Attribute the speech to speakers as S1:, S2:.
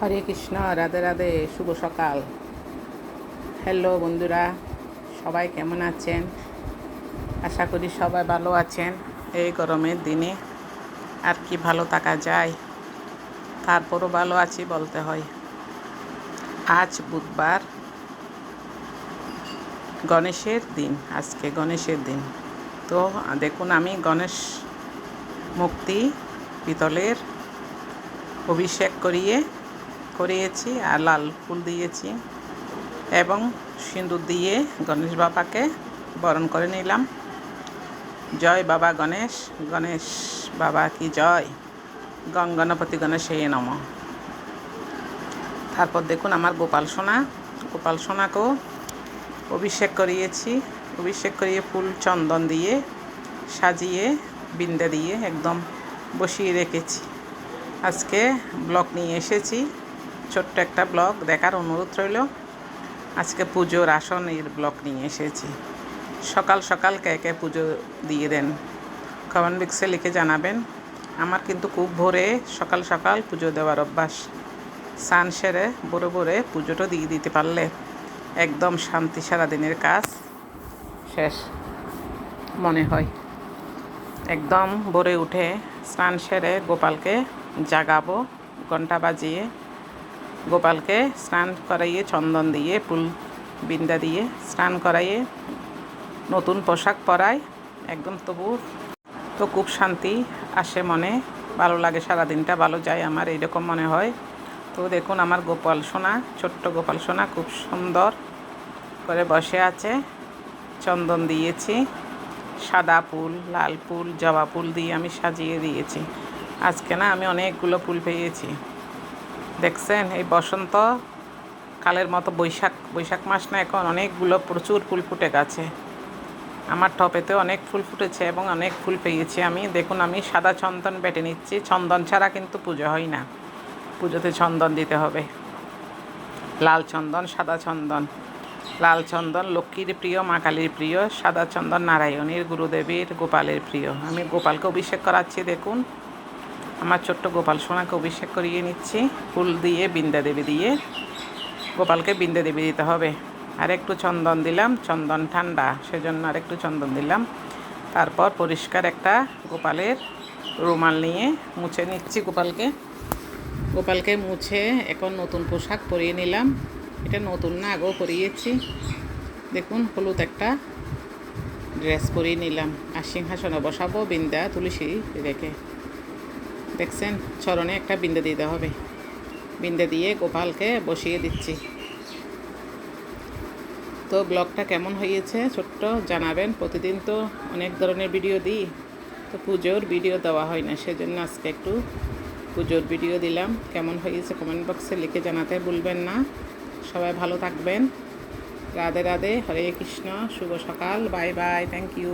S1: হরে কৃষ্ণ, রাধে রাধে, শুভ সকাল। হ্যালো বন্ধুরা, সবাই কেমন আছেন? আশা করি সবাই ভালো আছেন। এই গরমের দিনে আর কি ভালো থাকা যায়, তারপরও ভালো আছি বলতে হয়। আজ বুধবার, গণেশের দিন। আজকে গণেশের দিন। তো দেখুন, আমি গণেশ মূর্তি পিতলের অভিষেক করিয়েছি আর লাল ফুল দিয়েছি এবং সিঁদুর দিয়ে গণেশ বাবাকে বরণ করে নিলাম। জয় বাবা গণেশ, গণেশ বাবা কি জয়, গণপতি গণেশায় নমঃ। তারপর দেখুন আমার গোপাল সোনাকেও অভিষেক করিয়ে ফুল চন্দন দিয়ে সাজিয়ে বিন্দা দিয়ে একদম বসিয়ে রেখেছি। আজকে ব্লগ নিয়ে এসেছি, ছোট্ট একটা ব্লগ দেখার অনুরোধ রইল। আজকে পুজোর আসনের ব্লগ নিয়ে এসেছি। সকাল সকাল কে কে পুজো দিয়ে দেন কমেন্ট বক্সে লিখে জানাবেন। আমার কিন্তু খুব ভোরে সকাল সকাল পুজো দেওয়ার অভ্যাস। স্নান সেরে ভোরে পুজোটা দিয়ে দিতে পারলে একদম শান্তি, সারাদিনের কাজ শেষ মনে হয়। একদম ভোরে উঠে স্নান সেরে গোপালকে জাগাবো, ঘন্টা বাজিয়ে গোপালকে স্নান করাইয়ে চন্দন দিয়ে ফুল বিন্দা দিয়ে স্নান করাইয়ে নতুন পোশাক পরাই একদম। তো খুব শান্তি আসে মনে, ভালো লাগে, সারাদিনটা ভালো যায় আমার, এইরকম মনে হয়। তো দেখুন আমার গোপাল সোনা, ছোট্ট গোপাল সোনা খুব সুন্দর করে বসে আছে। চন্দন দিয়েছি, সাদা ফুল, লাল ফুল, জবা ফুল দিয়ে আমি সাজিয়ে দিয়েছি। আজকে না আমি অনেকগুলো ফুল পেয়েছি। দেখছেন, এই বসন্ত কালের মতো বৈশাখ মাস না, এখন অনেকগুলো প্রচুর ফুল ফুটে গেছে। আমার টবেতে অনেক ফুল ফুটেছে এবং অনেক ফুল পেয়েছি আমি। দেখুন আমি সাদা চন্দন বেটে নিচ্ছি। চন্দন ছাড়া কিন্তু পুজো হয় না, পুজোতে চন্দন দিতে হবে। লাল চন্দন, সাদা চন্দন। লাল চন্দন লক্ষ্মীর প্রিয়, মা কালীর প্রিয়। সাদা চন্দন নারায়ণীর, গুরুদেবীর, গোপালের প্রিয়। আমি গোপালকে অভিষেক করাচ্ছি। দেখুন আমার ছোট্ট গোপাল সোনাকে অভিষেক করিয়ে নিচ্ছি ফুল দিয়ে, বিন্দা দেবী দিয়ে। গোপালকে বিন্দা দেবী দিতে হবে। আর একটু চন্দন দিলাম, চন্দন ঠান্ডা সেজন্য আর একটু চন্দন দিলাম। তারপর পরিষ্কার একটা গোপালের রুমাল নিয়ে মুছে নিচ্ছি গোপালকে মুছে এখন নতুন পোশাক পরিয়ে নিলাম। এটা নতুন না, আগেও পরিয়েছি। দেখুন হলুদ একটা ড্রেস পরিয়ে নিলাম আর সিংহাসনে বসাবো বিন্দা তুলসী রেখে। দেখছেন, চরণে একটা বিন্দা দিতে হবে। বিন্দা দিয়ে গোপালকে বসিয়ে দিচ্ছি। তো ব্লগটা কেমন হয়েছে ছোট্ট জানাবেন। প্রতিদিন তো অনেক ধরনের ভিডিও দিই, তো পুজোর ভিডিও দেওয়া হয় না, সেজন্য আজকে একটু পুজোর ভিডিও দিলাম। কেমন হয়েছে কমেন্ট বক্সে লিখে জানাতে ভুলবেন না। সবাই ভালো থাকবেন। রাধে রাধে, হরে কৃষ্ণ, শুভ সকাল, বাই বাই, থ্যাংক ইউ।